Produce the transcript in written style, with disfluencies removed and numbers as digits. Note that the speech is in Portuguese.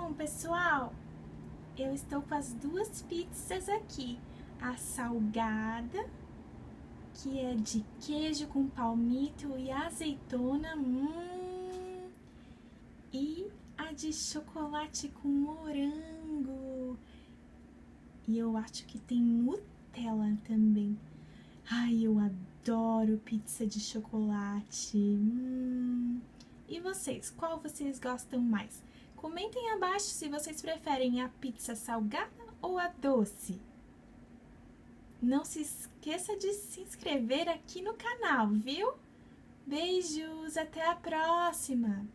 Bom, pessoal, eu estou com as duas pizzas aqui. A salgada, que é de queijo com palmito e azeitona, e a de chocolate com morango. E eu acho que tem Nutella também. Ai, eu adoro pizza de chocolate. E vocês, qual vocês gostam mais? Comentem abaixo se vocês preferem a pizza salgada ou a doce. Não se esqueça de se inscrever aqui no canal, viu? Beijos, até a próxima!